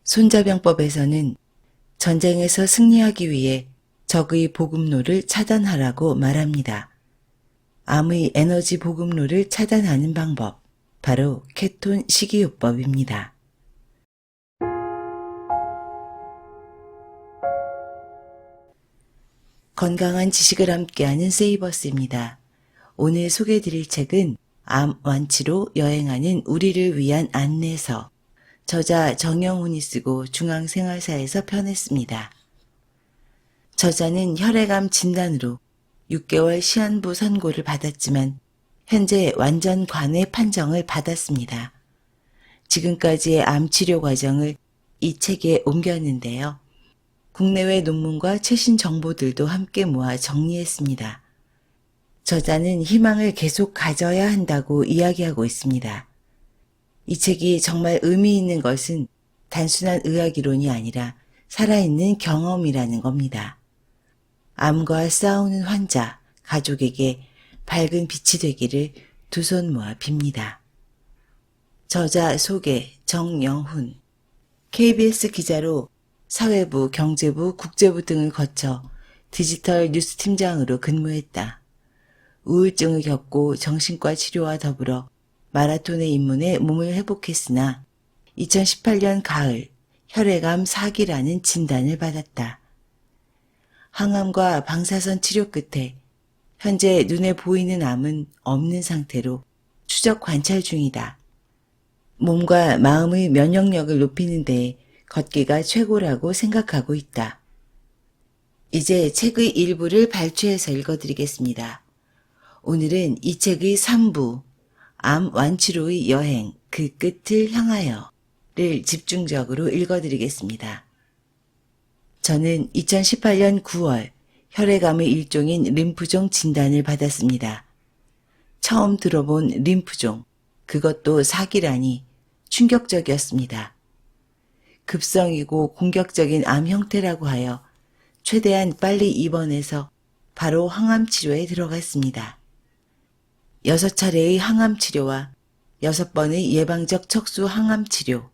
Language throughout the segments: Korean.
손자병법에서는 전쟁에서 승리하기 위해 적의 보급로를 차단하라고 말합니다. 암의 에너지 보급로를 차단하는 방법, 바로 케톤 식이요법입니다. 건강한 지식을 함께하는 세이버스입니다. 오늘 소개해드릴 책은 암 완치로 여행하는 우리를 위한 안내서, 저자 정영훈이 쓰고 중앙생활사에서 펴냈습니다. 저자는 혈액암 진단으로 6개월 시한부 선고를 받았지만 현재 완전 관해 판정을 받았습니다. 지금까지의 암 치료 과정을 이 책에 옮겼는데요. 국내외 논문과 최신 정보들도 함께 모아 정리했습니다. 저자는 희망을 계속 가져야 한다고 이야기하고 있습니다. 이 책이 정말 의미 있는 것은 단순한 의학이론이 아니라 살아있는 경험이라는 겁니다. 암과 싸우는 환자, 가족에게 밝은 빛이 되기를 두 손 모아 빕니다. 저자 소개 정영훈, KBS 기자로 사회부, 경제부, 국제부 등을 거쳐 디지털 뉴스 팀장으로 근무했다. 우울증을 겪고 정신과 치료와 더불어 마라톤에 입문해 몸을 회복했으나 2018년 가을 혈액암 4기라는 진단을 받았다. 항암과 방사선 치료 끝에 현재 눈에 보이는 암은 없는 상태로 추적 관찰 중이다. 몸과 마음의 면역력을 높이는 데 걷기가 최고라고 생각하고 있다. 이제 책의 일부를 발췌해서 읽어드리겠습니다. 오늘은 이 책의 3부, 암 완치로의 여행, 그 끝을 향하여를 집중적으로 읽어드리겠습니다. 저는 2018년 9월 혈액암의 일종인 림프종 진단을 받았습니다. 처음 들어본 림프종, 그것도 4기라니 충격적이었습니다. 급성이고 공격적인 암 형태라고 하여 최대한 빨리 입원해서 바로 항암 치료에 들어갔습니다. 6차례의 항암 치료와 6번의 예방적 척수 항암 치료,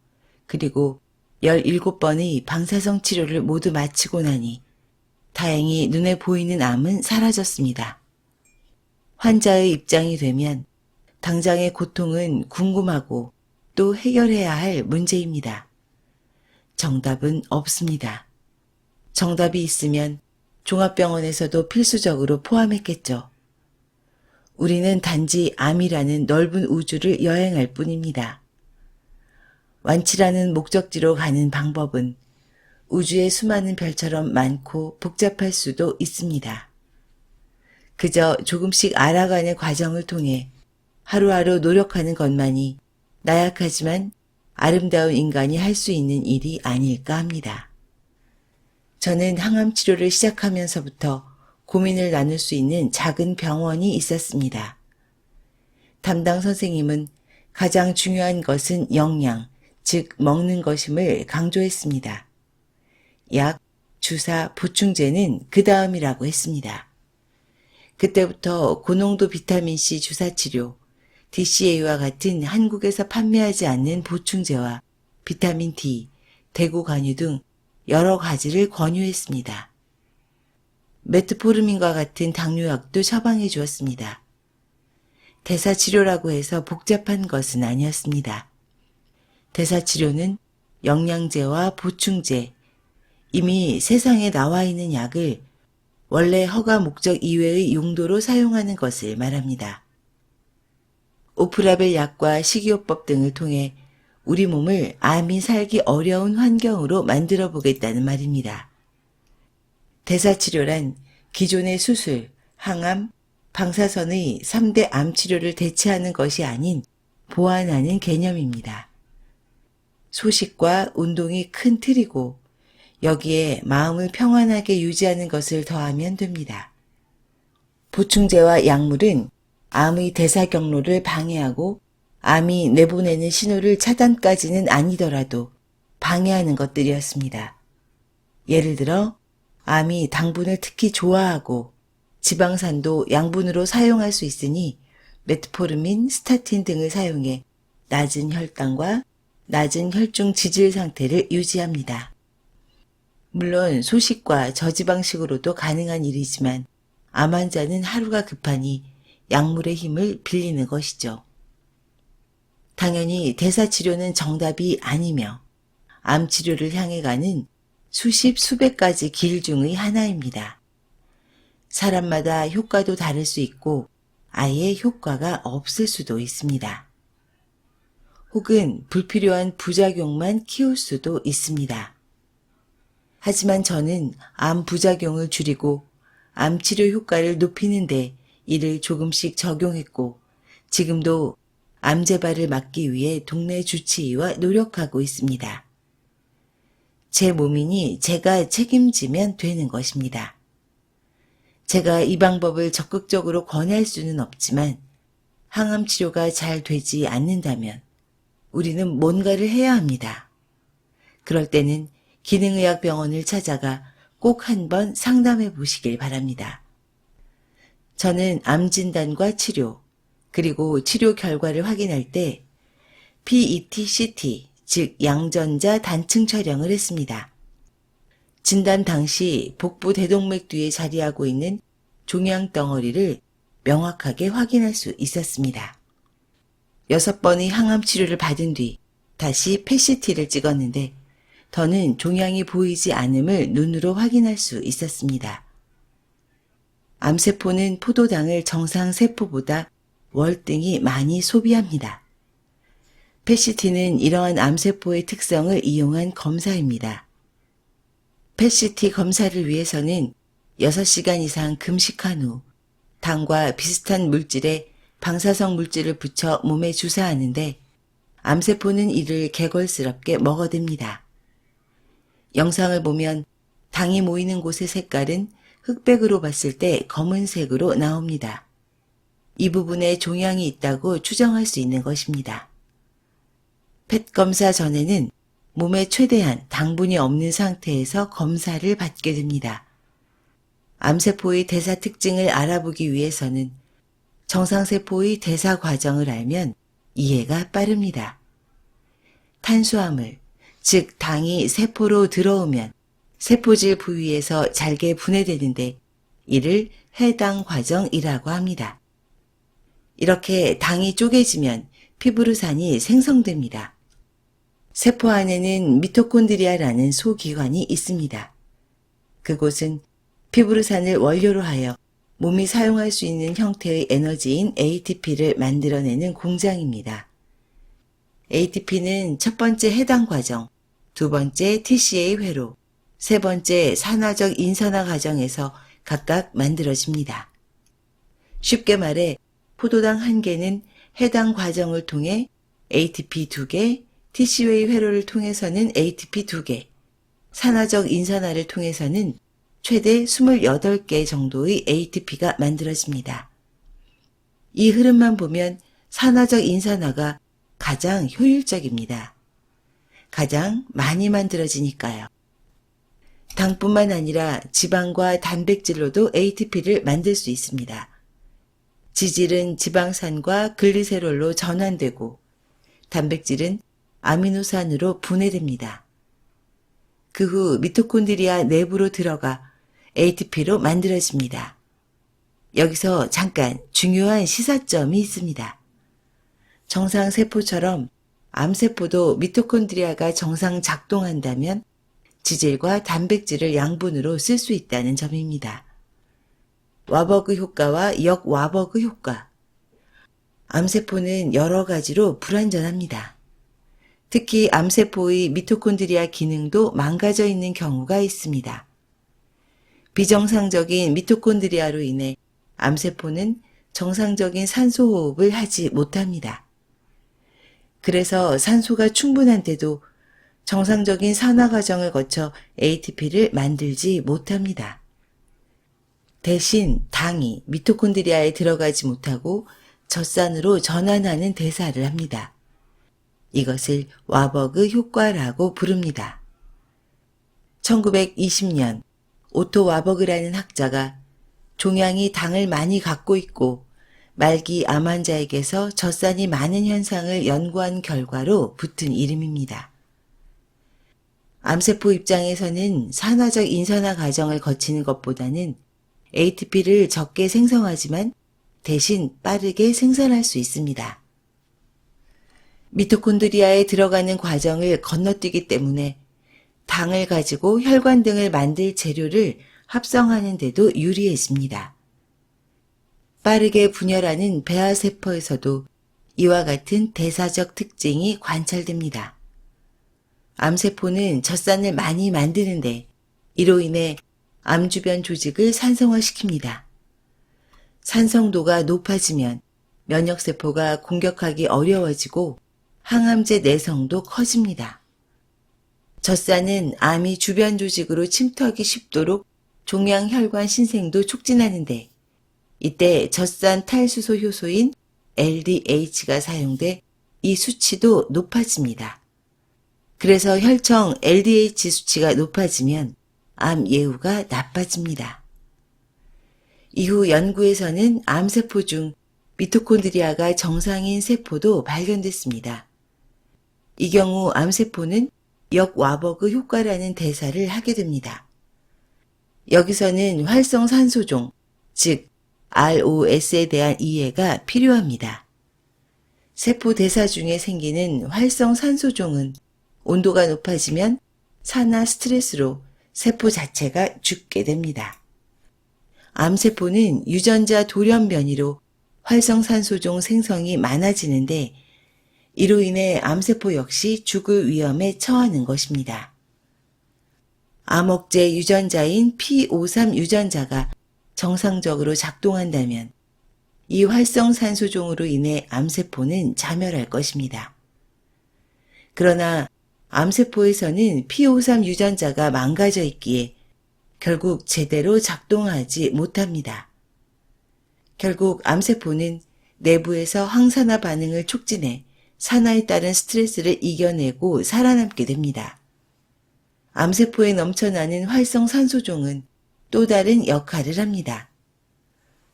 그리고 17번의 방사성 치료를 모두 마치고 나니 다행히 눈에 보이는 암은 사라졌습니다. 환자의 입장이 되면 당장의 고통은 궁금하고 또 해결해야 할 문제입니다. 정답은 없습니다. 정답이 있으면 종합병원에서도 필수적으로 포함했겠죠. 우리는 단지 암이라는 넓은 우주를 여행할 뿐입니다. 완치라는 목적지로 가는 방법은 우주의 수많은 별처럼 많고 복잡할 수도 있습니다. 그저 조금씩 알아가는 과정을 통해 하루하루 노력하는 것만이 나약하지만 아름다운 인간이 할 수 있는 일이 아닐까 합니다. 저는 항암 치료를 시작하면서부터 고민을 나눌 수 있는 작은 병원이 있었습니다. 담당 선생님은 가장 중요한 것은 영양, 즉 먹는 것임을 강조했습니다. 약, 주사, 보충제는 그 다음이라고 했습니다. 그때부터 고농도 비타민C 주사치료, DCA와 같은 한국에서 판매하지 않는 보충제와 비타민 D, 대구 관유 등 여러 가지를 권유했습니다. 메트포르민과 같은 당뇨약도 처방해 주었습니다. 대사치료라고 해서 복잡한 것은 아니었습니다. 대사치료는 영양제와 보충제, 이미 세상에 나와 있는 약을 원래 허가 목적 이외의 용도로 사용하는 것을 말합니다. 오프라벨 약과 식이요법 등을 통해 우리 몸을 암이 살기 어려운 환경으로 만들어 보겠다는 말입니다. 대사치료란 기존의 수술, 항암, 방사선의 3대 암 치료를 대체하는 것이 아닌 보완하는 개념입니다. 소식과 운동이 큰 틀이고 여기에 마음을 평안하게 유지하는 것을 더하면 됩니다. 보충제와 약물은 암의 대사 경로를 방해하고 암이 내보내는 신호를 차단까지는 아니더라도 방해하는 것들이었습니다. 예를 들어 암이 당분을 특히 좋아하고 지방산도 양분으로 사용할 수 있으니 메트포르민, 스타틴 등을 사용해 낮은 혈당과 낮은 혈중 지질 상태를 유지합니다. 물론 소식과 저지방식으로도 가능한 일이지만 암 환자는 하루가 급하니 약물의 힘을 빌리는 것이죠. 당연히 대사치료는 정답이 아니며 암 치료를 향해 가는 수십 수백 가지 길 중의 하나입니다. 사람마다 효과도 다를 수 있고 아예 효과가 없을 수도 있습니다. 혹은 불필요한 부작용만 키울 수도 있습니다. 하지만 저는 암 부작용을 줄이고 암 치료 효과를 높이는데 이를 조금씩 적용했고 지금도 암 재발을 막기 위해 동네 주치의와 노력하고 있습니다. 제 몸이니 제가 책임지면 되는 것입니다. 제가 이 방법을 적극적으로 권할 수는 없지만 항암 치료가 잘 되지 않는다면 우리는 뭔가를 해야 합니다. 그럴 때는 기능의학병원을 찾아가 꼭 한번 상담해 보시길 바랍니다. 저는 암 진단과 치료, 그리고 치료 결과를 확인할 때 PET-CT, 즉 양전자 단층 촬영을 했습니다. 진단 당시 복부 대동맥 뒤에 자리하고 있는 종양 덩어리를 명확하게 확인할 수 있었습니다. 6번의 항암 치료를 받은 뒤 다시 PET-CT를 찍었는데 더는 종양이 보이지 않음을 눈으로 확인할 수 있었습니다. 암세포는 포도당을 정상 세포보다 월등히 많이 소비합니다. PET-CT는 이러한 암세포의 특성을 이용한 검사입니다. PET-CT 검사를 위해서는 6시간 이상 금식한 후 당과 비슷한 물질에 방사성 물질을 붙여 몸에 주사하는데 암세포는 이를 개걸스럽게 먹어댑니다. 영상을 보면 당이 모이는 곳의 색깔은 흑백으로 봤을 때 검은색으로 나옵니다. 이 부분에 종양이 있다고 추정할 수 있는 것입니다. 펫 검사 전에는 몸에 최대한 당분이 없는 상태에서 검사를 받게 됩니다. 암세포의 대사 특징을 알아보기 위해서는 정상세포의 대사 과정을 알면 이해가 빠릅니다. 탄수화물, 즉 당이 세포로 들어오면 세포질 부위에서 잘게 분해되는데 이를 해당 과정이라고 합니다. 이렇게 당이 쪼개지면 피브르산이 생성됩니다. 세포 안에는 미토콘드리아라는 소기관이 있습니다. 그곳은 피브르산을 원료로 하여 몸이 사용할 수 있는 형태의 에너지인 ATP를 만들어내는 공장입니다. ATP는 첫 번째 해당 과정, 두 번째 TCA 회로, 세 번째 산화적 인산화 과정에서 각각 만들어집니다. 쉽게 말해 포도당 1개는 해당 과정을 통해 ATP 2개, TCA 회로를 통해서는 ATP 2개, 산화적 인산화를 통해서는 최대 28개 정도의 ATP가 만들어집니다. 이 흐름만 보면 산화적 인산화가 가장 효율적입니다. 가장 많이 만들어지니까요. 당뿐만 아니라 지방과 단백질로도 ATP를 만들 수 있습니다. 지질은 지방산과 글리세롤로 전환되고 단백질은 아미노산으로 분해됩니다. 그 후 미토콘드리아 내부로 들어가 ATP로 만들어집니다. 여기서 잠깐 중요한 시사점이 있습니다. 정상세포처럼 암세포도 미토콘드리아가 정상 작동한다면 지질과 단백질을 양분으로 쓸 수 있다는 점입니다. 와버그 효과와 역와버그 효과. 암세포는 여러 가지로 불완전합니다. 특히 암세포의 미토콘드리아 기능도 망가져 있는 경우가 있습니다. 비정상적인 미토콘드리아로 인해 암세포는 정상적인 산소 호흡을 하지 못합니다. 그래서 산소가 충분한데도 정상적인 산화 과정을 거쳐 ATP를 만들지 못합니다. 대신 당이 미토콘드리아에 들어가지 못하고 젖산으로 전환하는 대사를 합니다. 이것을 와버그 효과라고 부릅니다. 1920년 오토 와버그라는 학자가 종양이 당을 많이 갖고 있고 말기 암 환자에게서 젖산이 많은 현상을 연구한 결과로 붙은 이름입니다. 암세포 입장에서는 산화적 인산화 과정을 거치는 것보다는 ATP를 적게 생성하지만 대신 빠르게 생산할 수 있습니다. 미토콘드리아에 들어가는 과정을 건너뛰기 때문에 당을 가지고 혈관 등을 만들 재료를 합성하는 데도 유리해집니다. 빠르게 분열하는 배아세포에서도 이와 같은 대사적 특징이 관찰됩니다. 암세포는 젖산을 많이 만드는데 이로 인해 암 주변 조직을 산성화시킵니다. 산성도가 높아지면 면역세포가 공격하기 어려워지고 항암제 내성도 커집니다. 젖산은 암이 주변 조직으로 침투하기 쉽도록 종양혈관 신생도 촉진하는데 이때 젖산 탈수소 효소인 LDH가 사용돼 이 수치도 높아집니다. 그래서 혈청 LDH 수치가 높아지면 암 예후가 나빠집니다. 이후 연구에서는 암세포 중 미토콘드리아가 정상인 세포도 발견됐습니다. 이 경우 암세포는 역와버그 효과라는 대사를 하게 됩니다. 여기서는 활성산소종, 즉 ROS에 대한 이해가 필요합니다. 세포 대사 중에 생기는 활성산소종은 온도가 높아지면 산화 스트레스로 세포 자체가 죽게 됩니다. 암세포는 유전자 돌연 변이로 활성산소종 생성이 많아지는데 이로 인해 암세포 역시 죽을 위험에 처하는 것입니다. 암억제 유전자인 P53 유전자가 정상적으로 작동한다면 이 활성산소종으로 인해 암세포는 자멸할 것입니다. 그러나 암세포에서는 P53 유전자가 망가져 있기에 결국 제대로 작동하지 못합니다. 결국 암세포는 내부에서 항산화 반응을 촉진해 산화에 따른 스트레스를 이겨내고 살아남게 됩니다. 암세포에 넘쳐나는 활성산소종은 또 다른 역할을 합니다.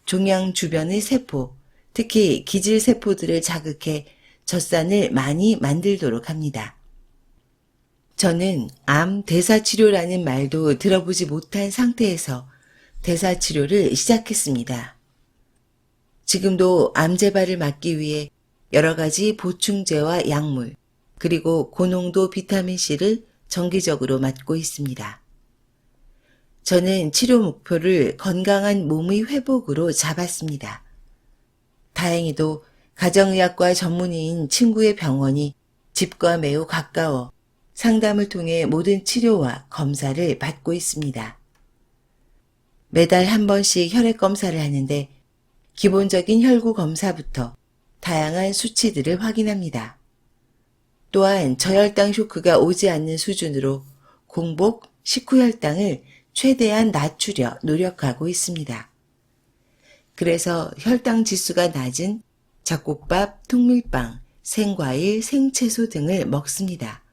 종양 주변의 세포, 특히 기질세포들을 자극해 젖산을 많이 만들도록 합니다. 저는 암 대사치료라는 말도 들어보지 못한 상태에서 대사치료를 시작했습니다. 지금도 암 재발을 막기 위해 여러 가지 보충제와 약물, 그리고 고농도 비타민C를 정기적으로 맞고 있습니다. 저는 치료 목표를 건강한 몸의 회복으로 잡았습니다. 다행히도 가정의학과 전문의인 친구의 병원이 집과 매우 가까워 상담을 통해 모든 치료와 검사를 받고 있습니다. 매달 한 번씩 혈액 검사를 하는데 기본적인 혈구 검사부터 다양한 수치들을 확인합니다. 또한 저혈당 쇼크가 오지 않는 수준으로 공복, 식후혈당을 최대한 낮추려 노력하고 있습니다. 그래서 혈당 지수가 낮은 잡곡밥, 통밀빵, 생과일, 생채소 등을 먹습니다.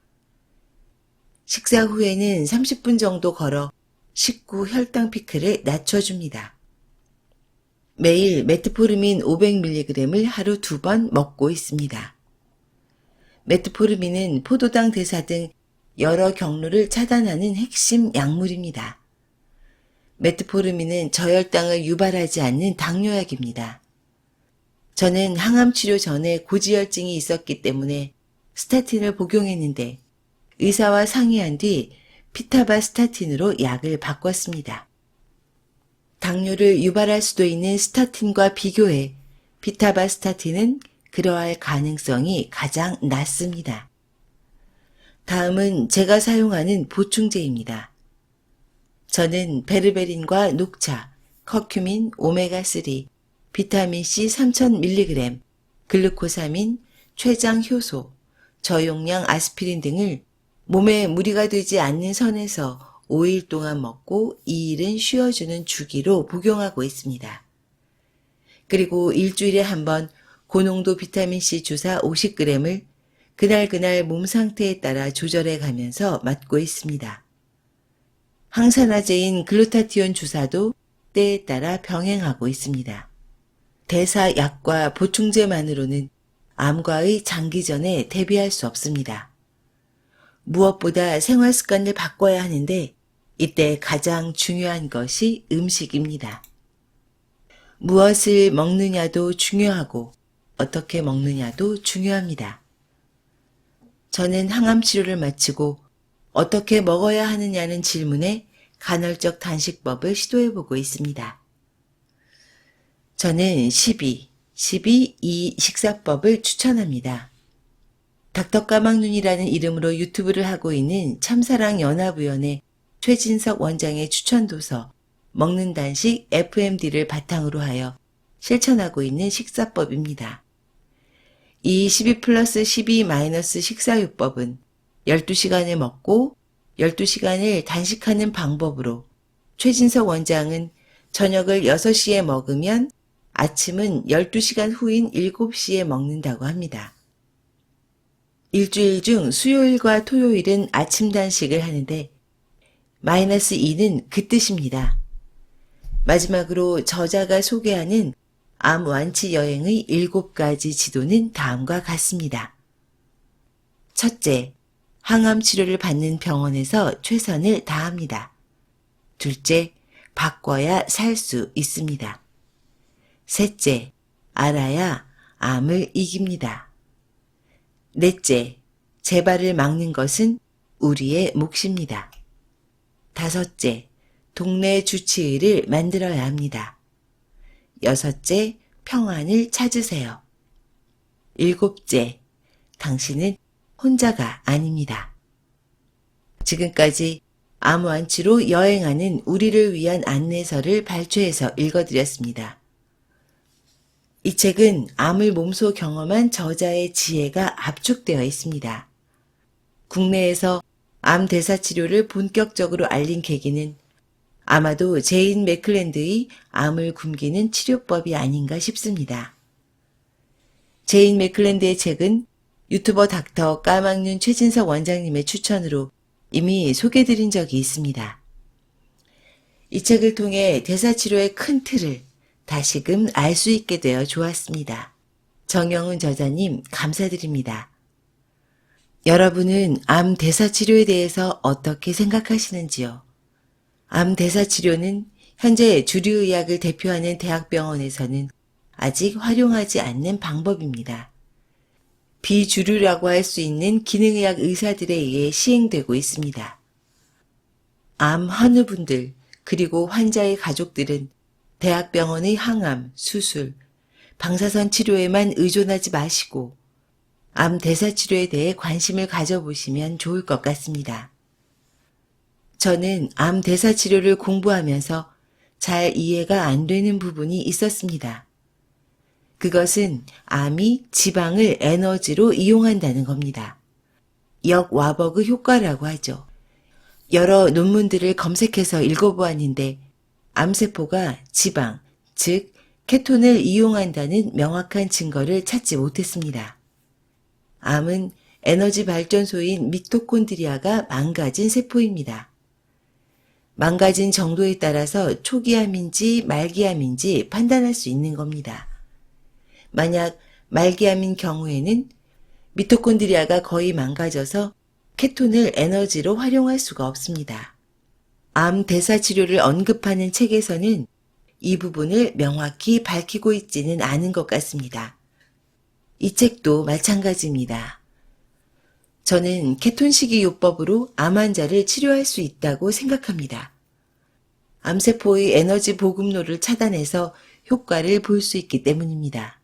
식사 후에는 30분 정도 걸어 식후 혈당 피크를 낮춰줍니다. 매일 메트포르민 500mg을 하루 2번 먹고 있습니다. 메트포르민은 포도당 대사 등 여러 경로를 차단하는 핵심 약물입니다. 메트포르민은 저혈당을 유발하지 않는 당뇨약입니다. 저는 항암 치료 전에 고지혈증이 있었기 때문에 스타틴을 복용했는데 의사와 상의한 뒤 피타바스타틴으로 약을 바꿨습니다. 당뇨를 유발할 수도 있는 스타틴과 비교해 피타바스타틴은 그러할 가능성이 가장 낮습니다. 다음은 제가 사용하는 보충제입니다. 저는 베르베린과 녹차, 커큐민, 오메가3, 비타민C 3000mg, 글루코사민, 췌장 효소, 저용량 아스피린 등을 몸에 무리가 되지 않는 선에서 5일 동안 먹고 2일은 쉬어주는 주기로 복용하고 있습니다. 그리고 일주일에 한 번 고농도 비타민C 주사 50g을 그날 몸 상태에 따라 조절해 가면서 맞고 있습니다. 항산화제인 글루타티온 주사도 때에 따라 병행하고 있습니다. 대사약과 보충제만으로는 암과의 장기전에 대비할 수 없습니다. 무엇보다 생활 습관을 바꿔야 하는데 이때 가장 중요한 것이 음식입니다. 무엇을 먹느냐도 중요하고 어떻게 먹느냐도 중요합니다. 저는 항암 치료를 마치고 어떻게 먹어야 하느냐는 질문에 간헐적 단식법을 시도해보고 있습니다. 저는 12이 식사법을 추천합니다. 닥터 까막눈이라는 이름으로 유튜브를 하고 있는 참사랑 연합위원회 최진석 원장의 추천도서 먹는 단식 FMD를 바탕으로 하여 실천하고 있는 식사법입니다. 이 12+12- 식사요법은 12시간을 먹고 12시간을 단식하는 방법으로 최진석 원장은 저녁을 6시에 먹으면 아침은 12시간 후인 7시에 먹는다고 합니다. 일주일 중 수요일과 토요일은 아침 단식을 하는데 -2는 그 뜻입니다. 마지막으로 저자가 소개하는 암 완치 여행의 7가지 지도는 다음과 같습니다. 첫째, 항암 치료를 받는 병원에서 최선을 다합니다. 둘째, 바꿔야 살 수 있습니다. 셋째, 알아야 암을 이깁니다. 넷째, 재발을 막는 것은 우리의 몫입니다. 다섯째, 동네 주치의를 만들어야 합니다. 여섯째, 평안을 찾으세요. 일곱째, 당신은 혼자가 아닙니다. 지금까지 암 완치로 여행하는 우리를 위한 안내서를 발췌해서 읽어드렸습니다. 이 책은 암을 몸소 경험한 저자의 지혜가 압축되어 있습니다. 국내에서 암 대사 치료를 본격적으로 알린 계기는 아마도 제인 맥클랜드의 암을 굶기는 치료법이 아닌가 싶습니다. 제인 맥클랜드의 책은 유튜버 닥터 까막눈 최진석 원장님의 추천으로 이미 소개드린 적이 있습니다. 이 책을 통해 대사치료의 큰 틀을 다시금 알 수 있게 되어 좋았습니다. 정영은 저자님 감사드립니다. 여러분은 암 대사치료에 대해서 어떻게 생각하시는지요? 암 대사치료는 현재 주류의학을 대표하는 대학병원에서는 아직 활용하지 않는 방법입니다. 비주류라고 할 수 있는 기능의학 의사들에 의해 시행되고 있습니다. 암 환우분들 그리고 환자의 가족들은 대학병원의 항암, 수술, 방사선 치료에만 의존하지 마시고 암 대사치료에 대해 관심을 가져보시면 좋을 것 같습니다. 저는 암 대사치료를 공부하면서 잘 이해가 안 되는 부분이 있었습니다. 그것은 암이 지방을 에너지로 이용한다는 겁니다. 역와버그 효과라고 하죠. 여러 논문들을 검색해서 읽어보았는데 암세포가 지방, 즉 케톤을 이용한다는 명확한 증거를 찾지 못했습니다. 암은 에너지 발전소인 미토콘드리아가 망가진 세포입니다. 망가진 정도에 따라서 초기암인지 말기암인지 판단할 수 있는 겁니다. 만약 말기암인 경우에는 미토콘드리아가 거의 망가져서 케톤을 에너지로 활용할 수가 없습니다. 암 대사 치료를 언급하는 책에서는 이 부분을 명확히 밝히고 있지는 않은 것 같습니다. 이 책도 마찬가지입니다. 저는 케톤식이 요법으로 암 환자를 치료할 수 있다고 생각합니다. 암세포의 에너지 보급로를 차단해서 효과를 볼 수 있기 때문입니다.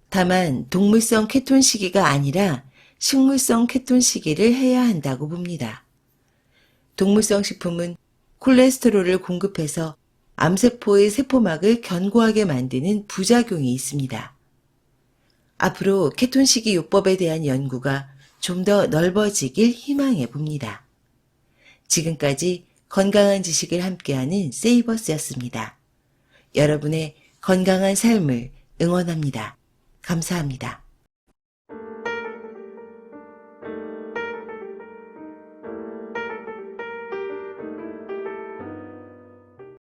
다만 동물성 케톤 시기가 아니라 식물성 케톤 시기를 해야 한다고 봅니다. 동물성 식품은 콜레스테롤을 공급해서 암세포의 세포막을 견고하게 만드는 부작용이 있습니다. 앞으로 케톤 시기 요법에 대한 연구가 좀 더 넓어지길 희망해 봅니다. 지금까지 건강한 지식을 함께하는 세이버스였습니다. 여러분의 건강한 삶을 응원합니다. 감사합니다.